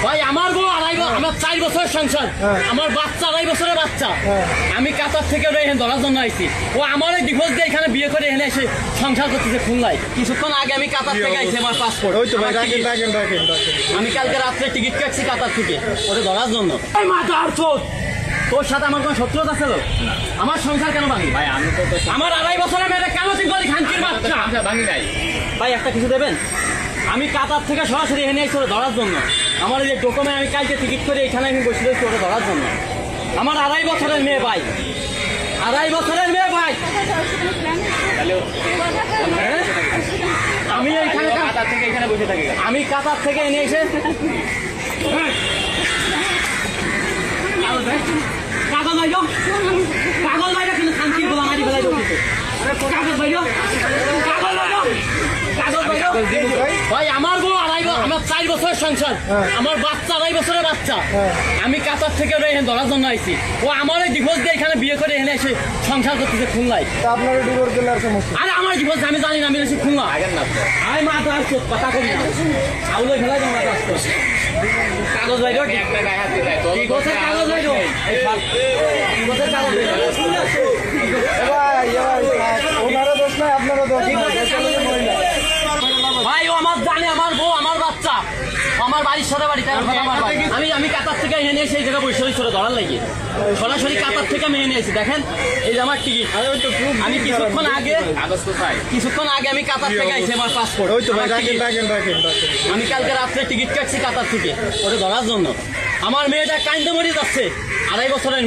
ভাই আমার বউ আমার 4 বছরের সংসার, আমার বাচ্চা 2.5 বছরের বাচ্চা। আমি কাতার থেকে এখানে ধরার জন্য আইছি। ও আমার ডিভোর্স দিয়ে এখানে বিয়ে করে এখানে এসে সংসার করতেছে খুলনায়। কিছুক্ষণ আগে আমি কাতার থেকে আইছি, আমার পাসপোর্ট। আমি কালকে রাত্রে টিকিট কাটছি কাতার থেকে ওটা ধরার জন্য। তোর সাথে আমার কোনো শত্রুতা ছিল? আমার সংসার কেন ভাঙি? ভাই আমি তো আমার 2.5 বছরের মেয়েটা কেন তুই বলি খানকির বাচ্চা? ভাঙি নাই ভাই, একটা কিছু দেবেন? আমি কাতার থেকে সরাসরি এনে এসে ধরার জন্য। আমার এই যে ডকুমেন্ট আমি কালকে টিকিট করে এখানে আমি বসে রয়েছি ওটা ধরার জন্য। আমার 2.5 বছরের মেয়ে ভাই, 2.5 বছরের মেয়ে ভাই। আমি এইখানে কাতার থেকে এখানে বসে থাকি, আমি কাতার থেকে এনে এসে কাগজ বাইর, কাগজ বাইর, কিন্তু শান্তির গোলা মারি ফেলাই দিচ্ছে। কাগজ বাইর, কাগজ বাইর, কাগজ বাইর। ভাই আমার বউ আমার 4 বছরের সংসার, আমার বাচ্চা 2.5 বছরের বাচ্চা। আমি কাতার থেকে এখানে ধরার জন্য আইছি। ও আমার ডিভোর্স দিয়ে এখানে বিয়ে করে এখানে এসে সংসার করতেছে খুলনায়। আপনার ডিভোর্স দিলে আর সমস্যা? আরে আমার ডিভোর্স আমি জানি না, আমি এসে খুলনা। আমি মাথা আসছো কথা করি না, আউলে ফেলাই তোমার কাগজ বাইর, কাগজ বাইর, ওনারও দোষ নাই, আপনারও দোষ নাই। ভাই ও আমার জানে, আমার বউ আমার বাচ্চা, আমার বাড়ির সাথে বাড়ি। আমি কাতার থেকে এনে সেই জায়গায় বসে ছোট ধরার লাগে সরাসরি কাতার থেকে আমি এনে এসেছি। দেখেন এই যে আমার টিকিট। আমি কিছুক্ষণ আগে আমি কাতার থেকে আইছি, আমার পাসপোর্ট। আমি কালকে রাত্রে টিকিট কাটছি কাতার থেকে ওটা ধরার জন্য। আমার মেয়েটা কাইন্দে মরে যাচ্ছে, 2.5 বছরের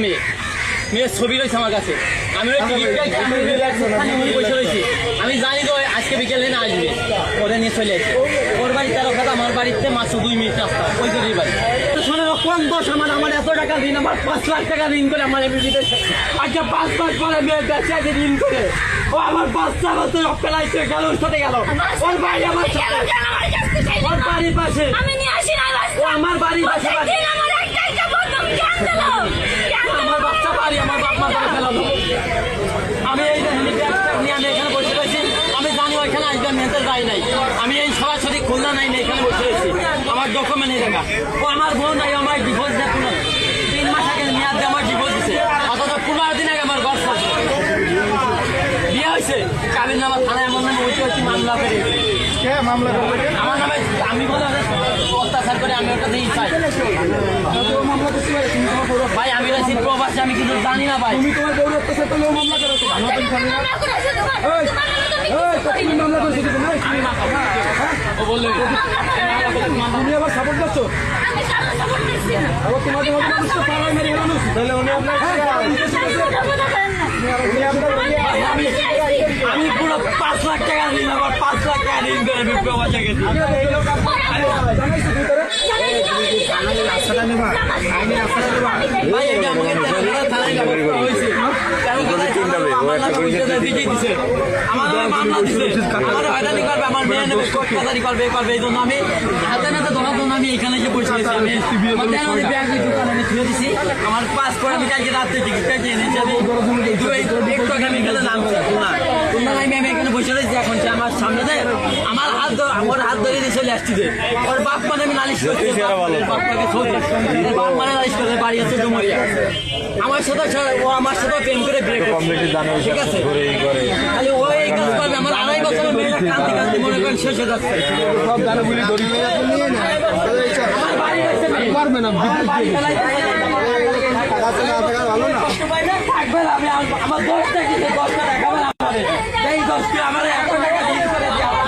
মেয়ের ছবি রয়েছে আমার কাছে। আমি ওই টিকিট বসে রয়েছি। আমি জানি তো আজকে বিকেলে না আসবে, ওরে নিয়ে চলে আসি। ওর বাড়ি 13 খাতা, আমার বাড়িতে মাত্র 2 মিনিট রাস্তা, ওই জন্যই বাড়ি। কম দোষ আমার এত টাকা ঋণ, আমার 5 লাখ টাকা ঋণ করে আমার আজকে 5 মাস পরে মেয়ে বেঁচে আছে ঋণ করে। ও আমার 5 বছর অপেলাইছে গেল, ওর সাথে গেল। ওর বাড়ি আমার সাথে, ওর বাড়ির পাশে, ও আমার বাড়ির পাশে। আমার বাচ্চা বাড়ি, আমার বাপ মা করে ফেলালো। আমি এই নিয়ে আমি এখানে বসে রয়েছি। আমি জানি ওইখানে আসবে, মেয়েদের যাই নাই। আমি এই সরাসরি খুলনা নাই না, এখানে বসে রয়েছি। আমার ডকুমেন্ট এই দেখা। ও আমার বোন নাই, আমার ডিভোর্স দেয় 3 মাস আগে মেয়াদ দিয়ে আমার ডিভোর্স দিচ্ছে। অথচ 15 দিন আগে আমার ঘর করছে, বিয়ে হয়েছে। কাবির নামা থানায় এমন নামে ঐতিহাসিক মামলা করে মামলা আমার নামে। আমি বলে অত্যাচার করে আমি ওটা দিই চাই ভাই। আমি রয়েছি প্রবাসী, আমি কিন্তু জানি না ভাই। তুমি তোমার বউর অত্যাচার করলেও মামলা করেছো? মামলা করেছো ও বললো তুমি আবার সাপোর্ট করছো? আবার তোমাদের মতো মানুষকে পাড়ায় মেরে হেরানো উচিত। তাহলে উনি আমি পুরো 5 লাখ টাকা ঋণ, আবার 5 লাখ টাকা ঋণ করে আমি প্রবাসে গেছি। ভাই এটা আমাকে থানায় হয়েছে, আমার মামলা দিচ্ছে, আমার হয়রানি করবে, আমার মেয়ে নেবে, কোর্ট কাছারি করবে, করবে। এই জন্য আমি হাতে নাতে ধরার জন্য আমি এখানে যে বসে আছি। আমি ব্যাগ দোকানে আমি তুলে দিচ্ছি। আমার পাসপোর্ট আমি কালকে রাত্রে টিকিট কাটিয়ে এনেছি। আমি একটু আগে আমি এখানে নামছি না, আমি এখানে বসে রয়েছি। এখন আমার সামনে দেয় আমার হাত ধরে দিয়ে চলে আসছি। ওর বাপ মানে আমি নালিশ করছি, বাপটাকে বাপ মানে নালিশ করতে বাড়ি আছে ডুমরিয়া। আমার সাথে ও আমার সাথে প্রেম করে বিয়ে করছে, ঠিক আছে? খালি ও এই কাজ করবে। আমার 2.5 বছরের মেয়েটা কান্দি কান্দি মনে করেন শেষ হয়ে যাচ্ছে। আমার বাড়ি পারবে না, থাকবে না। আমি আমার 10 টাকা 10 টাকা দেখাবেন আমাদের এই 10 টাকা আমার 1 টাকা দিন করে দেওয়া।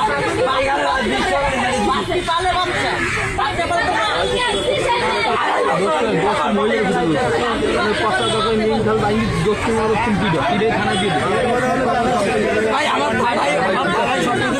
ভাই আমার ভাই সব কিছু